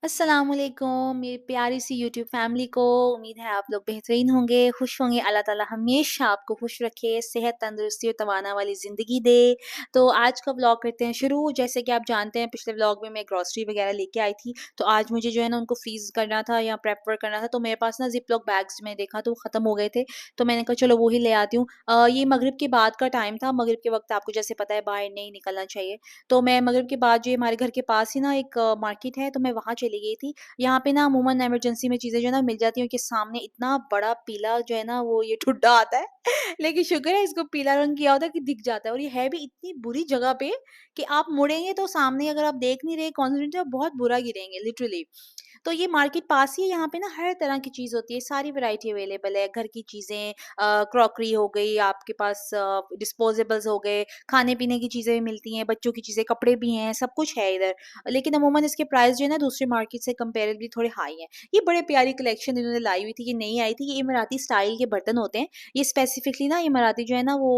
अस्सलामुअलैकुम मेरी प्यारी सी यूट्यूब फैमिली को। उम्मीद है आप लोग बेहतरीन होंगे, खुश होंगे। अल्लाह ताला हमेशा आपको खुश रखे, सेहत, तंदुरुस्ती और तवाना वाली ज़िंदगी दे। तो आज का व्लॉग करते हैं शुरू। जैसे कि आप जानते हैं पिछले व्लॉग में मैं ग्रॉसरी वगैरह लेके आई थी, तो आज मुझे जो है ना उनको फ्रीज़ करना था या प्रेप वर्क करना था। तो मेरे पास ना ज़िप लॉक बैग्स मैंने देखा तो वो ख़त्म हो गए थे, तो मैंने कहा चलो वो ही ले आती हूँ। ये मगरिब के बाद का टाइम था। मगरिब के वक़्त आपको जैसे पता है बाहर नहीं निकलना चाहिए। तो मैं मगरिब के बाद जो है हमारे घर के पास ही ना एक मार्केट है, तो मैं वहाँ चली गई थी। यहाँ पे ना अमूमन इमरजेंसी में चीज़ें जो है ना मिल जाती हैं कि सामने इतना बड़ा पीला जो है ना वो ये ठुड्डा आता है लेकिन शुक्र है इसको पीला रंग किया होता है कि दिख जाता है, और ये है भी इतनी बुरी जगह पे कि आप मुड़ेंगे तो सामने अगर आप देख नहीं रहे कॉन्सन्ट्रेट आप बहुत बुरा गिरेंगे लिटरली। तो ये मार्केट पास ही है, यहाँ पे ना हर तरह की चीज़ होती है, सारी वैरायटी अवेलेबल है। घर की चीज़ें, क्रॉकरी हो गई, आपके पास डिस्पोजेबल्स हो गए, खाने-पीने की चीज़ें भी मिलती हैं, बच्चों की चीज़ें, कपड़े भी हैं, सब कुछ है इधर। लेकिन अमूमन इसके प्राइस जो है ना दूसरी मार्केट से कंपैरेटिवली थोड़े हाई हैं। ये बड़े प्यारी कलेक्शन इन्होंने लाई हुई थी, ये नई आई थी, ये इमाराती स्टाइल के बर्तन होते हैं। ये स्पेसिफिकली ना इमाराती जो है ना वो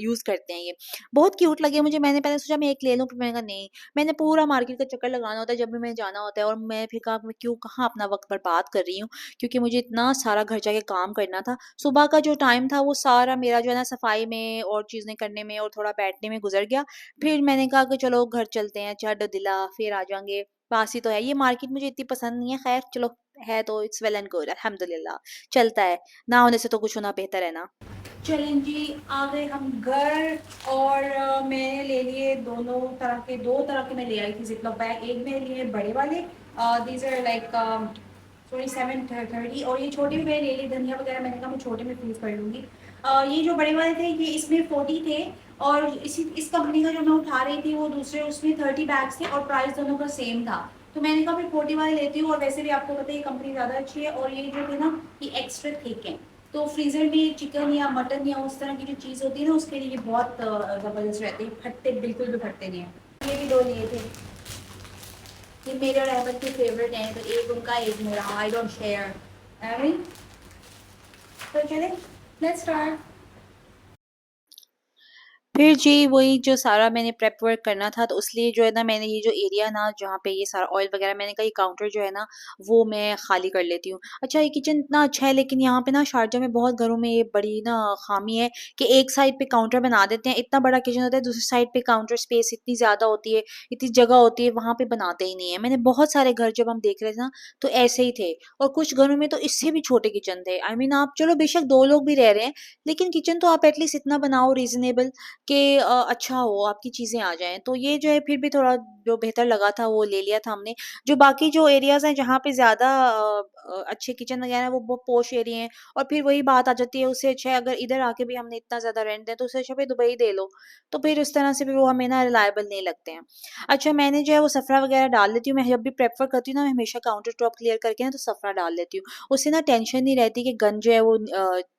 यूज़ करते हैं ये। बहुत क्यूट लगे मुझे, मैंने पहले सोचा मैं एक ले लूँ, फिर मैंने कहा नहीं, मैंने पूरा मार्केट का चक्कर लगाना होता है जब भी मैंने जाना होता है, और मैं फिर कहा मैं क्यों कहाँ अपना वक़्त बर्बाद कर रही हूँ, क्योंकि मुझे इतना सारा घर जाके काम करना था। सुबह का जो टाइम था वो सारा मेरा जो है ना सफाई में और चीज़ें करने में और थोड़ा बैठने में गुज़र गया। फिर मैंने कहा कि चलो घर चलते हैं, चढ़-दिला फिर आ जाएँगे, पास ही तो है। ये मार्केट मुझे इतनी पसंद नहीं है, ख़ैर चलो है तो इट्स वेल एंड गुड अल्हम्दुलिल्लाह, चलता है। ना होने से तो कुछ होना बेहतर है ना। चलें जी, आ गए हम घर। और मैंने ले लिए दो तरह के मैं ले आई थी ज़िप-लॉक बैग। एक मैंने लिए बड़े वाले, दीज़ आर लाइक 27-30, और ये छोटे भी मैंने ले लिए। धनिया वगैरह मैंने कहा मैं छोटे में फ्रीज़ कर लूँगी। ये जो बड़े वाले थे ये इसमें 40 थे, और इस कंपनी का जो मैं उठा रही थी वो दूसरे उसमें 30 बैग्स थे और प्राइस दोनों का सेम था। तो मैंने कहा फिर 40 वाले लेती हूँ, और वैसे भी आपको पता है ये कंपनी ज़्यादा अच्छी है, और ये जो थे ना ये एक्स्ट्रा थिक है। तो फ्रीज़र में चिकन या मटन या उस तरह की जो चीज़ होती है ना उसके लिए ये बहुत ज़बरदस्त रहते हैं, फटते बिल्कुल भी फटते नहीं हैं। ये भी 2 लिए थे। ये मेरे और अहमद के फेवरेट हैं, तो एक उनका एक मेरा, I don't share. I mean, तो चलें, लेट्स स्टार्ट। फिर जी वही जो सारा मैंने प्रेप वर्क करना था, तो उसलिए जो है ना मैंने ये जो एरिया ना जहाँ पे ये सारा ऑयल वगैरह, मैंने कहा ये काउंटर जो है ना वो मैं खाली कर लेती हूँ। अच्छा, ये किचन इतना अच्छा है, लेकिन यहाँ पे ना शारजा में बहुत घरों में ये बड़ी ना खामी है कि एक साइड पे काउंटर बना देते हैं, इतना बड़ा किचन होता है, दूसरी साइड पे काउंटर स्पेस इतनी ज़्यादा होती है, इतनी जगह होती है, वहाँ पे बनाते ही नहीं है। मैंने बहुत सारे घर जब हम देख रहे थे ना तो ऐसे ही थे, और कुछ घरों में तो इससे भी छोटे किचन थे। आई मीन आप चलो बेशक 2 लोग भी रह रहे हैं, लेकिन किचन तो आप एटलीस्ट इतना बनाओ रीज़नेबल कि अच्छा हो, आपकी चीज़ें आ जाएँ। तो ये जो है फिर भी थोड़ा जो बेहतर लगा था वो ले लिया था हमने। जो बाकी जो एरियाज़ हैं जहाँ पे ज़्यादा अच्छे किचन वगैरह हैं वो पॉश एरिया हैं, और फिर वही बात आ जाती है, उससे अच्छा है अगर इधर आके भी हमने इतना ज़्यादा रेंट दें तो उससे अच्छा फिर दुबई दे लो। तो फिर उस तरह से भी वो हमें ना रिलायबल नहीं लगते हैं। अच्छा, मैंने जो है वो सफ़रा वगैरह डाल लेती हूँ। मैं जब भी प्रेफ़र करती हूँ ना मैं हमेशा काउंटर टॉप क्लियर करके ना तो सफ़रा डाल लेती हूँ। उससे ना टेंशन नहीं रहती कि गंद जो है वो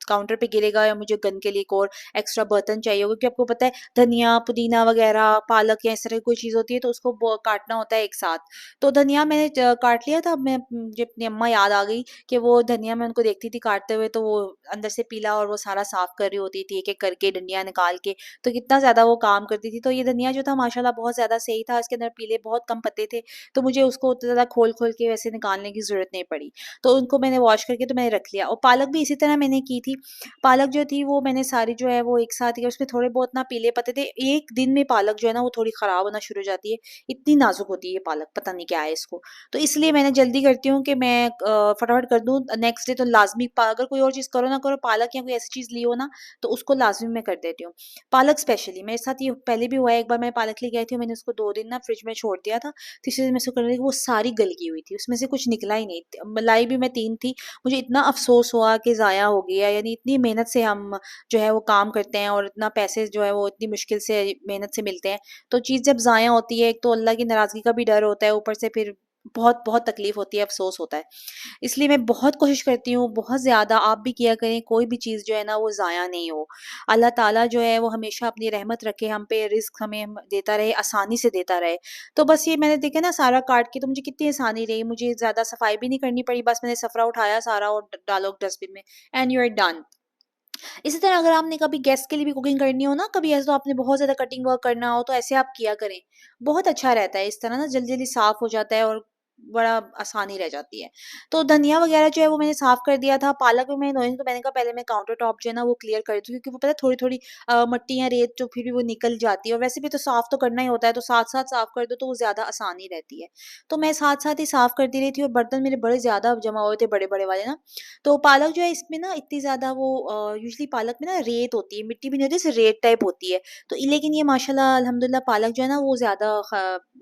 काउंटर पे गिरेगा या मुझे गंद के लिए एक और एक्स्ट्रा बर्तन चाहिए होगा, क्योंकि आपको पता है धनिया, पुदीना वगैरह, पालक या इस तरह की कोई चीज़ होती है तो उसको काटना होता है एक साथ। तो धनिया मैंने काट लिया था। मैं मुझे अपनी अम्मा याद आ गई कि वो धनिया मैं उनको देखती थी काटते हुए, तो वो अंदर से पीला और वो सारा साफ कर रही होती थी एक-एक करके डंडियाँ निकाल के, तो कितना ज़्यादा वो काम करती थी। तो ये धनिया जो था माशाल्लाह बहुत ज़्यादा सही था, इसके अंदर पीले बहुत कम पत्ते थे, तो मुझे उसको उतना ज़्यादा खोल-खोल के वैसे निकालने की ज़रूरत नहीं पड़ी। तो उनको मैंने वॉश करके तो मैंने रख लिया, और पालक भी इसी तरह मैंने की थी। पालक जो थी वो मैंने सारी जो है वो एक साथ ही, उसमें थोड़े बहुत ना पीले पत्ते थे। एक दिन में पालक जो है ना वो थोड़ी खराब होना शुरू हो जाती है, इतनी नाजुक होती है ये पालक, पता नहीं क्या है इसको। तो इसलिए मैंने जल्दी करती हूँ कि मैं फटाफट कर दूँ, नेक्स्ट डे तो लाज़मी अगर कोई और चीज़ करो ना करो, पालक या कोई ऐसी चीज़ ली हो ना तो उसको लाज़मी मैं कर देती हूँ। पालक स्पेशली मेरे साथ ये पहले भी हुआ है, एक बार मैं पालक लेके आई थी, मैंने उसको 2 दिन ना फ्रिज में छोड़ दिया था, तीसरे दिन मैं उसको करने लगी वो सारी गल गई हुई थी, उसमें से कुछ निकला ही नहीं। लाई भी मैं 3 थी, मुझे इतना अफ़सोस हुआ कि ज़ाया हो गया, यानी इतनी मेहनत से हम जो है वो काम करते हैं और इतना पैसे जो है वो इतनी मुश्किल से मेहनत से मिलते हैं, तो चीज़ जब ज़ाया होती है, एक तो अल्लाह की नाराज़गी का भी डर होता है, ऊपर से फिर बहुत बहुत तकलीफ़ होती है, अफ़सोस होता है। इसलिए मैं बहुत कोशिश करती हूँ, बहुत ज़्यादा आप भी किया करें, कोई भी चीज़ जो है ना वो ज़ाया नहीं हो। अल्लाह ताला जो है वो हमेशा अपनी रहमत रखे हम पे, रिज़्क हमें देता रहे, आसानी से देता रहे। तो बस ये मैंने देखा ना सारा काट के, तो मुझे कितनी आसानी रही, मुझे ज़्यादा सफाई भी नहीं करनी पड़ी, बस मैंने सफ़रा उठाया सारा और डालो डस्टबिन में, एंड यू आर डन। इसी तरह अगर आपने कभी गेस्ट के लिए भी कुकिंग करनी हो ना, कभी ऐसा तो आपने बहुत ज़्यादा कटिंग वर्क करना हो, तो ऐसे आप किया करें। बहुत अच्छा रहता है, इस तरह ना जल्दी-जल्दी साफ़ हो जाता है, और बड़ा आसानी रह जाती है। तो धनिया वगैरह जो है वो मैंने साफ़ कर दिया था, पालक भी मैंने धोई, तो मैंने कहा पहले मैं काउंटर टॉप जो है ना वो क्लियर कर दूँ, क्योंकि वो पता है थोड़ी-थोड़ी मट्टी या रेत जो फिर भी वो निकल जाती है, और वैसे भी तो साफ़ तो करना ही होता है, तो साथ-साथ साफ़ कर दो तो वो ज़्यादा आसानी रहती है। तो मैं साथ-साथ ही साफ़ करती रही थी, और बर्तन मेरे बड़े ज़्यादा जमा हुए थे, बड़े-बड़े वाले ना। तो पालक जो है इसमें ना इतनी ज़्यादा वो यूजुअली पालक में ना रेत होती है, मिट्टी भी नहीं होती, सिर्फ़ रेत टाइप होती है। तो लेकिन ये माशाल्लाह अल्हम्दुलिल्लाह पालक जो है ना वो ज़्यादा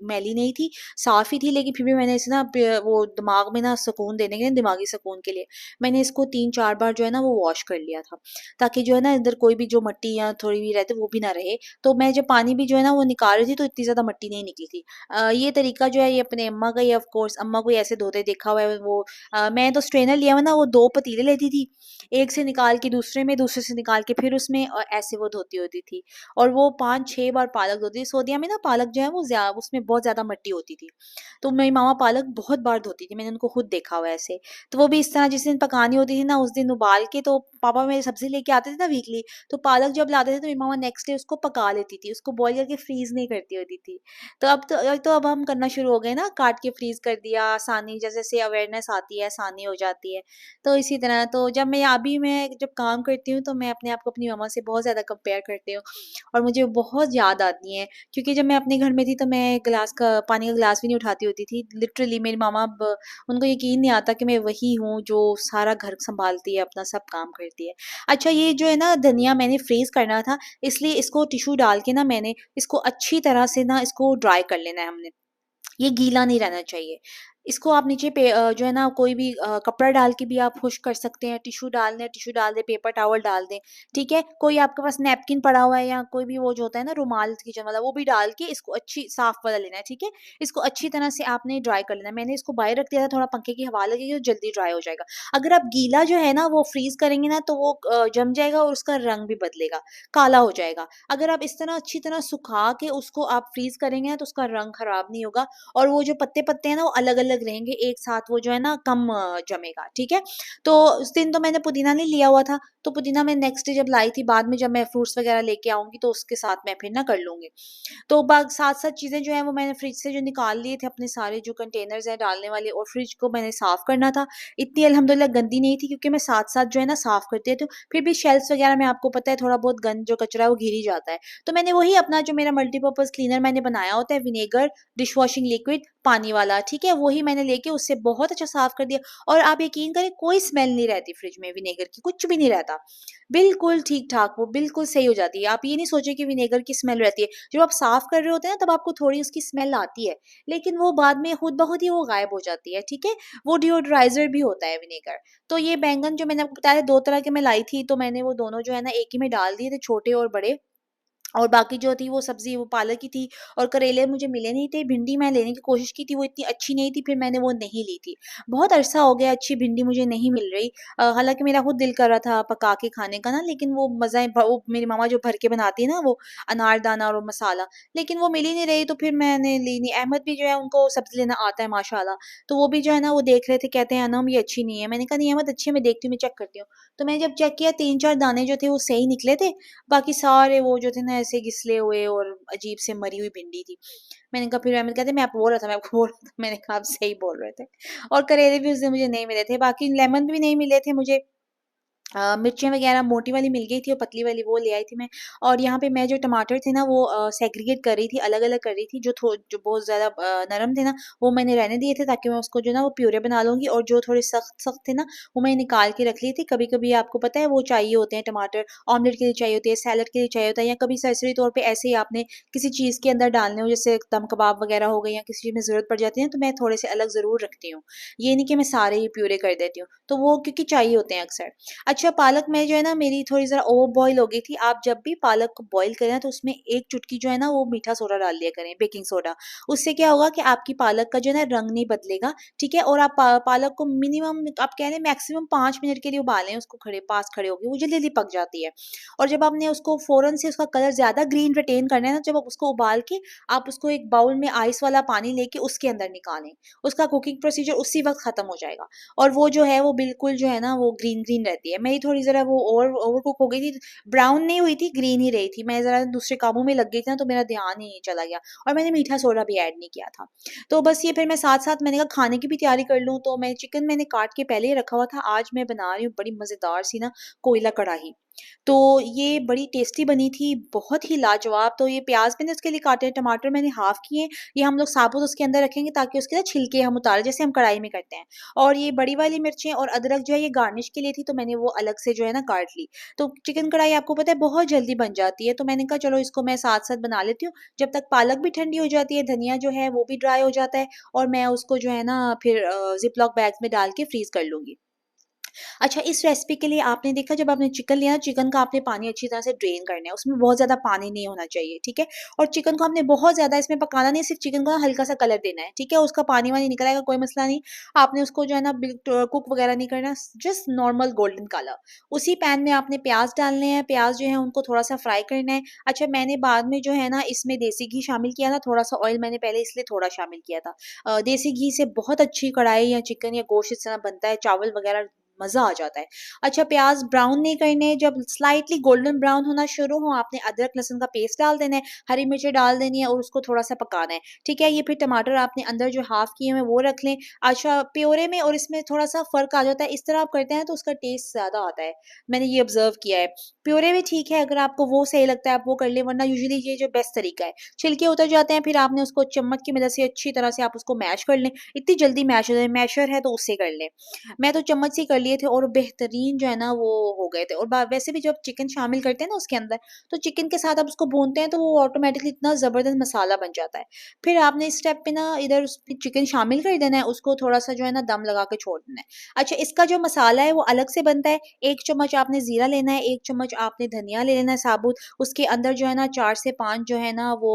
मैली नहीं थी, साफ़ ही थी, लेकिन फिर भी मैंने इसे ना वो दिमाग में ना सुकून देने के लिए, दिमागी सुकून के लिए मैंने इसको 3-4 बार जो है ना वो वॉश कर लिया था, ताकि जो है ना अंदर कोई भी जो मट्टी या थोड़ी भी रहती वो भी ना रहे। तो मैं जब पानी भी जो है ना वो निकाल रही थी तो इतनी ज़्यादा मट्टी नहीं निकली थी। ये तरीका जो है ये अपने अम्मा का ही, ऑफ कोर्स अम्मा को ही ऐसे धोते देखा हुआ है वो। मैं तो स्ट्रेनर लिया हुआ ना, वो 2 पतीले लेती थी, एक से निकाल के दूसरे में, दूसरे से निकाल के फिर उसमें, ऐसे वो धोती होती थी। और वो 5-6 बार पालक धोती थी। सऊदीया में ना पालक जो है वो उसमें बहुत ज़्यादा मट्टी होती थी। तो मेरी मम्मा पालक बहुत बार धोती थी, मैंने उनको खुद देखा हुआ है ऐसे। तो वो भी इस तरह जिस दिन पकानी होती थी ना, उस दिन उबाल के, तो पापा मेरे सब्ज़ी लेके आते थे ना वीकली, तो पालक जब लाते थे तो मेरी मम्मा नेक्स्ट डे उसको पका लेती थी, उसको बॉयल करके फ्रीज़ नहीं करती होती थी। तो अब हम करना शुरू हो गए ना, काट के फ्रीज़ कर दिया, आसानी जैसे-जैसे अवेयरनेस आती है, आसानी हो जाती है। तो इसी तरह तो मैं जब काम करती हूँ तो मैं अपने आप को अपनी मम्मा से बहुत ज़्यादा कंपेयर करती हूँ, और मुझे बहुत याद आती हैं, क्योंकि जब मैं अपने घर में थी तो मैं पानी का गिलास भी नहीं उठाती होती थी। लिटरली मेरी मामा अब उनको यकीन नहीं आता कि मैं वही हूँ जो सारा घर सँभालती है, अपना सब काम करती है। अच्छा, ये जो है ना धनिया मैंने फ्रीज़ करना था, इसलिए इसको टिश्यू डाल के ना मैंने इसको अच्छी तरह से ना इसको ड्राई कर लेना है हमने। ये गीला नहीं रहना चाहिए। इसको आप नीचे जो है ना कोई भी कपड़ा डाल के भी आप खुश्क कर सकते हैं, टिश्यू डाल दें, पेपर टॉवल डाल दें, ठीक है? कोई आपके पास नैपकिन पड़ा हुआ है या कोई भी वो जो होता है ना रुमाल किचन वाला, वो भी डाल के इसको अच्छी साफ वाला लेना है, ठीक है? इसको अच्छी तरह से आपने ड्राई कर लेना है। मैंने इसको बाहर रख दिया था, थोड़ा पंखे की हवा लगेगी तो जल्दी ड्राई हो जाएगा। अगर आप गीला जो है ना वो फ्रीज़ करेंगे ना तो वो जम जाएगा और उसका रंग भी बदलेगा, काला हो जाएगा। अगर आप इस तरह अच्छी तरह सुखा के उसको आप फ्रीज़ करेंगे ना तो उसका रंग खराब नहीं होगा, और वो जो पत्ते-पत्ते हैं ना वो अलग-अलग रहेंगे, एक साथ वो जो है ना कम जमेगा, ठीक है? तो उस दिन तो मैंने पुदीना नहीं लिया हुआ था, तो पुदीना मैं नेक्स्ट डे जब लाई थी, बाद में जब मैं फ्रूट्स वगैरह लेके आऊँगी तो उसके साथ मैं फिर ना कर लूँगी। तो बाक साथ-साथ चीज़ें जो हैं वो मैंने फ्रिज से जो निकाल लिए थे अपने सारे जो कंटेनर्स हैं डालने वाले, और फ्रिज को मैंने साफ़ करना था। इतनी अल्हम्दुलिल्लाह गंदी नहीं थी, क्योंकि मैं साथ-साथ जो है ना साफ़ करती रहती हूँ। फिर भी शेल्फ्स वगैरह में आपको पता है थोड़ा बहुत गंद जो कचरा है वो घिर ही जाता है। तो मैंने वही अपना जो मेरा मल्टीपर्पज़ क्लीनर मैंने बनाया होता है, विनेगर डिशवॉशिंग लिक्विड पानी वाला, ठीक है? वही मैंने लेके उससे बहुत अच्छा साफ़ कर दिया, और आप यकीन करें कोई स्मेल नहीं रहती फ्रिज में विनेगर की, कुछ भी नहीं रहता। बिल्कुल ठीक-ठाक, वो बिल्कुल सही हो जाती है। आप ये नहीं सोचिए कि विनेगर की स्मेल रहती है। जब आप साफ़ कर रहे होते हैं ना तब आपको थोड़ी उसकी स्मेल आती है, लेकिन वो बाद में खुद ब खुद ही वो गायब हो जाती है, ठीक है? वो डिओडोराइज़र भी होता है विनेगर। तो ये बैंगन जो मैंने आपको बताया 2 तरह के मैं लाई थी, तो मैंने वो दोनों जो है ना एक ही में डाल दिए थे, छोटे और बड़े। और बाकी जो थी वो सब्ज़ी वो पालक की थी, और करेले मुझे मिले नहीं थे, भिंडी मैं लेने की कोशिश की थी, वो इतनी अच्छी नहीं थी, फिर मैंने वो नहीं ली थी। बहुत अरसा हो गया अच्छी भिंडी मुझे नहीं मिल रही। हालाँकि मेरा खुद दिल कर रहा था पका के खाने का ना, लेकिन वो मज़ा वो मेरी मम्मा जो भर के बनाती है ना वो अनारदाना और वो मसाला, लेकिन वो मिल ही नहीं रही, तो फिर मैंने ली नहीं। अहमद भी जो है उनको सब्ज़ी लेना आता है माशाअल्लाह, तो वो भी जो है ना वो देख रहे थे, कहते हैं अनम ये अच्छी नहीं है। मैंने कहा नहीं अहमद अच्छी है, मैं देखती हूँ, मैं चेक करती हूँ। तो मैंने जब चेक किया 3-4 दाने जो थे वो सही निकले थे, बाकी सारे वो जो थे ना ऐसे घिसले हुए और अजीब से मरी हुई भिंडी थी। मैंने कहा, फिर अहमद कहते मैं आपको बोल रहा था, मैं आपको बोल रहा था। मैंने कहा आप सही बोल रहे थे। और करेले भी उस दिन मुझे नहीं मिले थे, बाकी लेमन भी नहीं मिले थे मुझे। मिर्चें वगैरह मोटी वाली मिल गई थी और पतली वाली वो ले आई थी मैं। और यहाँ पे मैं जो टमाटर थे ना वो सेग्रीगेट कर रही थी, अलग-अलग कर रही थी। जो बहुत ज़्यादा नरम थे ना वो मैंने रहने दिए थे, ताकि मैं उसको जो है ना वो प्यूरे बना लूँगी, और जो थोड़े सख्त-सख्त थे ना वो मैं निकाल के रख ली थी। कभी-कभी आपको पता है वो चाहिए होते हैं टमाटर, ऑमलेट के लिए चाहिए होते हैं, सैलेड के लिए चाहिए होता है, या कभी सरसरी तौर पे ऐसे ही आपने किसी चीज़ के अंदर डालने हो, जैसे दम कबाब वगैरह हो गए या किसी चीज़ में ज़रूरत पड़ जाती है, तो मैं थोड़े से अलग ज़रूर रखती हूँ। ये नहीं कि मैं सारे ही प्यूरे कर देती हूँ, तो वो क्योंकि चाहिए होते हैं अक्सर। अच्छा, पालक में जो है ना मेरी थोड़ी ज़रा ओवर बॉयल हो गई थी। आप जब भी पालक को बॉयल करें ना तो उसमें 1 चुटकी जो है ना वो मीठा सोडा डाल दिया करें, बेकिंग सोडा। उससे क्या होगा कि आपकी पालक का जो है ना रंग नहीं बदलेगा, ठीक है? और आप पालक को मिनिमम आप कह लें मैक्सिमम 5 मिनट के लिए उबालें उसको पास खड़े होके, वो जल्दी-जल्दी पक जाती है। और जब आपने उसको फ़ौरन से उसका कलर ज़्यादा ग्रीन रिटेन करना है ना, जब आप उसको उबाल के आप उसको एक बाउल में आइस वाला पानी लेके उसके अंदर निकालें। उसका कुकिंग प्रोसीजर उसी वक़्त ख़त्म हो जाएगा। और वो जो है वो बिल्कुल जो है ना वो ग्रीन-ग्रीन रहती है। मेरी थोड़ी ज़रा वो ओवर कुक हो गई थी, ब्राउन नहीं हुई थी, ग्रीन ही रही थी। मैं ज़रा दूसरे कामों में लग गई थी ना, तो मेरा ध्यान ही चला गया और मैंने मीठा सोडा भी ऐड नहीं किया था। तो बस ये फिर मैं साथ-साथ मैंने कहा खाने की भी तैयारी कर लूँ, तो मैं चिकन मैंने काट के पहले ही रखा हुआ था। आज मैं बना रही हूँ बड़ी मज़ेदार सी ना कोयला कढ़ाई। तो ये बड़ी टेस्टी बनी थी, बहुत ही लाजवाब। तो ये प्याज़ मैंने उसके लिए काटे हैं, टमाटर मैंने हाफ़ किए, ये हम लोग साबुत उसके अंदर रखेंगे ताकि उसके ना छिलके हम उतारें, जैसे हम कढ़ाई में करते हैं। और ये बड़ी वाली मिर्चें और अदरक जो है ये गार्निश के लिए थी, तो मैंने वो अलग से जो है ना काट ली। तो चिकन कढ़ाई आपको पता है बहुत जल्दी बन जाती है, तो मैंने कहा चलो इसको मैं साथ-साथ बना लेती हूँ। जब तक पालक भी ठंडी हो जाती है, धनिया जो है वो भी ड्राई हो जाता है और मैं उसको जो है ना फिर ज़िप-लॉक बैग्स में डाल के फ्रीज़ कर लूँगी। अच्छा, इस रेसिपी के लिए आपने देखा जब आपने चिकन लिया, चिकन का आपने पानी अच्छी तरह से ड्रेन करना है, उसमें बहुत ज़्यादा पानी नहीं होना चाहिए, ठीक है? और चिकन को आपने बहुत ज़्यादा इसमें पकाना नहीं, सिर्फ़ चिकन को ना हल्का-सा कलर देना है, ठीक है? उसका पानी-वानी निकल आएगा, कोई मसला नहीं। आपने उसको जो है ना कुक वगैरह नहीं करना, जस्ट नॉर्मल गोल्डन कलर। उसी पैन में आपने प्याज़ डालने हैं, प्याज़ जो है उनको थोड़ा-सा फ्राई करना है। अच्छा, मैंने बाद में जो है ना इसमें देसी घी शामिल किया था, थोड़ा-सा ऑयल मैंने पहले इसलिए थोड़ा शामिल किया था। देसी घी से बहुत अच्छी कढ़ाई या चिकन या गोश्त इस तरह बनता है, चावल वगैरह मज़ा आ जाता है। अच्छा, प्याज़ ब्राउन नहीं करने, जब स्लाइटली गोल्डन ब्राउन होना शुरू हो, आपने अदरक लहसुन का पेस्ट डाल देना है, हरी मिर्ची डाल देनी है और उसको थोड़ा-सा पकाना है, ठीक है? ये फिर टमाटर आपने अंदर जो हाफ़ किए हुए हैं वो रख लें। अच्छा, प्योरे में और इसमें थोड़ा-सा फ़र्क आ जाता है, इस तरह आप करते हैं तो उसका टेस्ट ज़्यादा आता है, मैंने ये ऑब्ज़र्व किया है। प्योरे में ठीक है, अगर आपको वो सही लगता है आप वो कर लें, वरना यूजुअली ये जो बेस्ट तरीका है। छिलके उतर जाते हैं, फिर आपने उसको चम्मच की मदद से अच्छी तरह से आप उसको मैश कर लें, इतनी जल्दी मैश हो जाए, मैशर है तो उससे कर लें। मैं तो चम्मच से ही कर लिए थे और बेहतरीन जो है ना वो हो गए थे। और वैसे भी जब चिकन शामिल करते हैं ना उसके अंदर, तो चिकन के साथ आप उसको भूनते हैं तो वो ऑटोमेटिकली इतना ज़बरदस्त मसाला बन जाता है। फिर आपने इस स्टेप पे ना इधर उस चिकन शामिल कर देना है, उसको थोड़ा-सा जो है ना दम लगा के छोड़ देना है। अच्छा, इसका जो मसाला है वो अलग से बनता है। 1 चम्मच आपने ज़ीरा लेना है, 1 चम्मच आपने धनिया ले लेना है साबुत, उसके अंदर जो है ना 4 से 5 जो है ना वो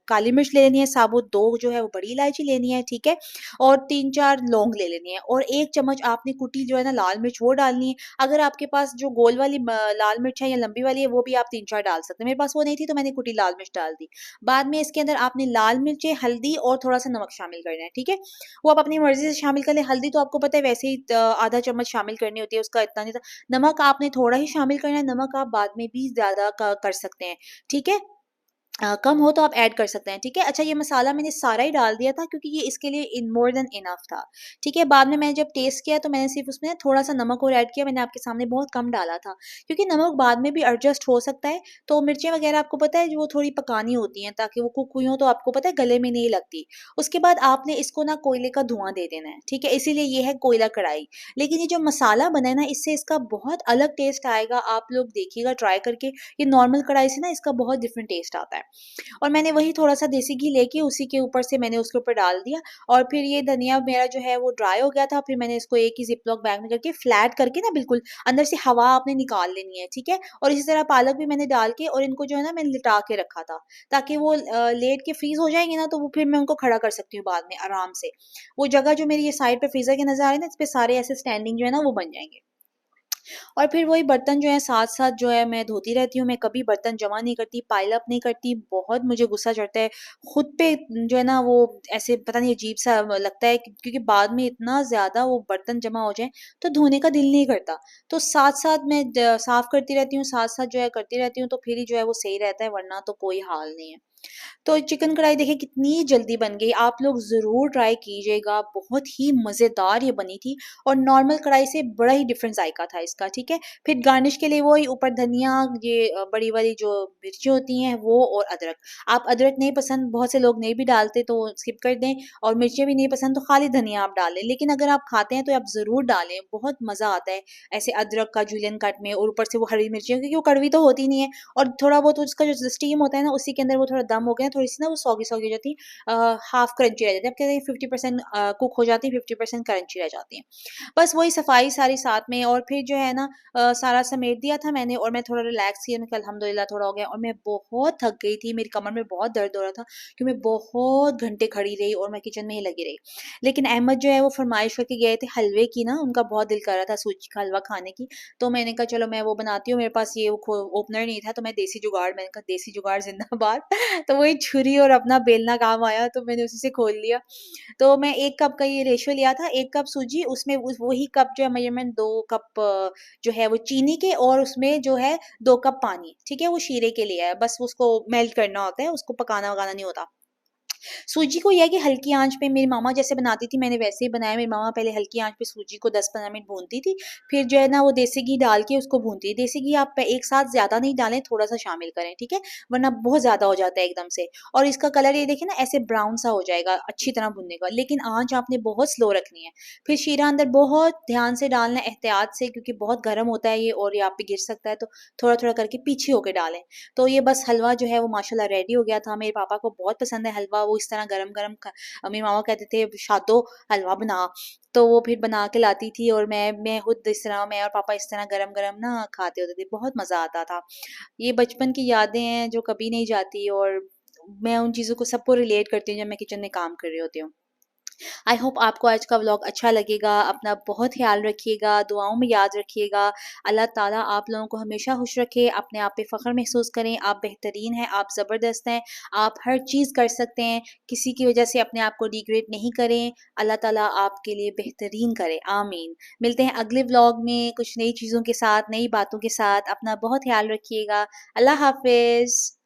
काली मिर्च ले लेनी है साबुत, 2 जो है वो बड़ी इलायची लेनी है, ठीक है? और 3-4 लौंग ले लेनी है और 1 चम्मच आपने कुटी जो है ना लाल मिर्च वो डालनी है। अगर आपके पास जो गोल वाली लाल मिर्च है या लंबी वाली है वो भी आप 3-4 डाल सकते हैं। मेरे पास वो नहीं थी तो मैंने कुटी लाल मिर्च डाल दी। बाद में इसके अंदर आपने लाल मिर्चें, हल्दी और थोड़ा-सा नमक शामिल करना है, ठीक है? वो आप अपनी मर्ज़ी से शामिल कर लें। हल्दी तो आपको पता है वैसे ही आधा चम्मच शामिल करनी होती है, उसका इतना नहीं था। नमक आपने थोड़ा ही शामिल करना है, नमक आप बाद में भी ज़्यादा क कर सकते हैं, ठीक है? कम हो तो आप ऐड कर सकते हैं, ठीक है? अच्छा, ये मसाला मैंने सारा ही डाल दिया था क्योंकि ये इसके लिए इन मोर देन इनफ था, ठीक है? बाद में मैंने जब टेस्ट किया तो मैंने सिर्फ़ उसमें थोड़ा-सा नमक और ऐड किया, मैंने आपके सामने बहुत कम डाला था, क्योंकि नमक बाद में भी एडजस्ट हो सकता है। तो मिर्चें वग़ैरह आपको पता है जो वो थोड़ी पकानी होती हैं ताकि वो कुक हुई हों तो आपको पता है गले में नहीं लगती। उसके बाद आपने इसको ना कोयले का धुआँ दे देना है, ठीक है? इसीलिए ये है कोयला कढ़ाई। लेकिन ये जो मसाला बना है ना इससे इसका बहुत अलग टेस्ट आएगा, आप लोग देखिएगा ट्राई करके। ये नॉर्मल कढ़ाई से ना इसका बहुत डिफरेंट टेस्ट आता है। और मैंने वही थोड़ा-सा देसी घी लेके उसी के ऊपर से मैंने उसके ऊपर डाल दिया और फिर ये धनिया मेरा जो है वो ड्राई हो गया था, फिर मैंने इसको एक ही ज़िप-लॉक बैग में करके फ्लैट करके ना बिल्कुल अंदर से हवा आपने निकाल लेनी है, ठीक है? और इसी तरह पालक भी मैंने डाल के और इनको जो है ना मैंने लिटा के रखा था, ताकि वो लेट के फ्रीज़ हो जाएँगे ना तो वो फिर मैं उनको खड़ा कर सकती हूँ बाद में आराम से। वो जगह जो मेरी ये साइड पे फ्रीज़र के नज़र आ रही है ना, इस पे सारे ऐसे स्टैंडिंग जो है ना वो बन जाएँगे। और फिर वही बर्तन जो है साथ-साथ जो है मैं धोती रहती हूँ, मैं कभी बर्तन जमा नहीं करती, पाइल अप नहीं करती, बहुत मुझे गुस्सा चढ़ता है। खुद पे जो है ना वो ऐसे पता नहीं अजीब-सा लगता है क्योंकि बाद में इतना ज़्यादा वो बर्तन जमा हो जाएँ, तो धोने का दिल नहीं करता। तो साथ-साथ मैं साफ़ करती रहती हूँ, साथ-साथ जो है करती रहती हूँ, तो फिर ही जो है वो सही रहता है, वरना तो कोई हाल नहीं है। तो चिकन कढ़ाई देखिए कितनी जल्दी बन गई, आप लोग ज़रूर ट्राई कीजिएगा, बहुत ही मज़ेदार ये बनी थी और नॉर्मल कढ़ाई से बड़ा ही डिफरेंट ज़ायका था इसका, ठीक है? फिर गार्निश के लिए वही ऊपर धनिया, ये बड़ी वाली जो मिर्ची होती हैं वो और अदरक। आप अदरक नहीं पसंद, बहुत से लोग नहीं भी डालते तो स्किप कर दें और मिर्चें भी नहीं पसंद तो खाली धनिया आप डाल लें, लेकिन अगर आप खाते हैं तो आप ज़रूर डालें, बहुत मज़ा आता है ऐसे अदरक का जूलियन कट में और ऊपर से वो हरी मिर्चियाँ क्योंकि वो कड़वी तो होती नहीं है और थोड़ा बहुत उसका जो स्टीम होता है ना उसी के अंदर वो थोड़ा दम हो गया, थोड़ी-सी ना वो सौगी-सौगी हो जाती है, हाफ क्रंची रह जाती है। अब कहते हैं 50% कुक हो जाती है, 50% क्रंची रह जाती हैं। बस वही सफाई सारी साथ में और फिर जो है ना सारा समेट दिया था मैंने और मैं थोड़ा रिलैक्स किया, मैं कहा अल्हम्दुलिल्लाह थोड़ा हो गया और मैं बहुत थक गई थी, मेरी कमर में बहुत दर्द हो रहा था कि मैं बहुत घंटे खड़ी रही और मैं किचन में ही लगी रही। लेकिन अहमद जो है वो फरमाइश करके गए थे हलवे की ना, उनका बहुत दिल कर रहा था सूजी का हलवा खाने की, तो मैंने कहा चलो मैं वो बनाती हूँ, मेरे पास ये वो ओपनर नहीं था तो मैं देसी जुगाड़, मैंने कहा देसी जुगाड़ ज़िंदाबाद तो वही छुरी और अपना बेलना काम आया, तो मैंने उसी से खोल लिया। तो मैं 1 कप का ये रेशियो लिया था, 1 कप सूजी, उसमें उस वही कप जो है मेज़रमेंट 2 कप जो है वो चीनी के, और उसमें जो है 2 कप पानी, ठीक है? वो शीरे के लिए है, बस उसको मेल्ट करना होता है, उसको पकाना-वकाना नहीं होता। सूजी को ये है कि हल्की आँच पे मेरी मामा जैसे बनाती थी, मैंने वैसे ही बनाया। मेरी मामा पहले हल्की आँच पे सूजी को 10-15 मिनट भूनती थी, फिर जो है ना वो देसी घी डाल के उसको भूनती थी। देसी घी आप एक साथ ज़्यादा नहीं डालें, थोड़ा-सा शामिल करें, ठीक है? वरना बहुत ज़्यादा हो जाता है एकदम से, और इसका कलर ये देखिए ना ऐसे ब्राउन सा हो जाएगा अच्छी तरह भुनने के बाद, लेकिन आँच आपने बहुत स्लो रखनी है। फिर शीरा अंदर बहुत ध्यान से डालना है, एहतियात से, क्योंकि बहुत गर्म होता है ये और ये आप पे गिर सकता है, तो थोड़ा-थोड़ा करके पीछे होके डालें। तो ये बस हलवा जो है वो माशाल्लाह रेडी हो गया था। मेरे पापा को बहुत पसंद है हलवा, वो इस तरह गरम-गरम मेरी मामा कहते थे शादो हलवा बना, तो वो फिर बना के लाती थी, और मैं खुद इस तरह, मैं और पापा इस तरह गरम-गरम ना खाते होते थे, बहुत मज़ा आता था। ये बचपन की यादें हैं जो कभी नहीं जाती, और मैं उन चीज़ों को सबको रिलेट करती हूँ जब मैं किचन में काम कर रही होती हूँ। आई होप आपको आज का व्लॉग अच्छा लगेगा। अपना बहुत ख़्याल रखिएगा, दुआओं में याद रखिएगा। अल्लाह ताला आप लोगों को हमेशा खुश रखे, अपने आप पे फ़ख्र महसूस करें। आप बेहतरीन हैं, आप ज़बरदस्त हैं, आप हर चीज़ कर सकते हैं। किसी की वजह से अपने आप को डिग्रेड नहीं करें। अल्लाह ताला आपके लिए बेहतरीन करे, आमीन। मिलते हैं अगले व्लॉग में कुछ नई चीज़ों के साथ, नई बातों के साथ। अपना बहुत ख़्याल रखिएगा। अल्लाह हाफ़िज़।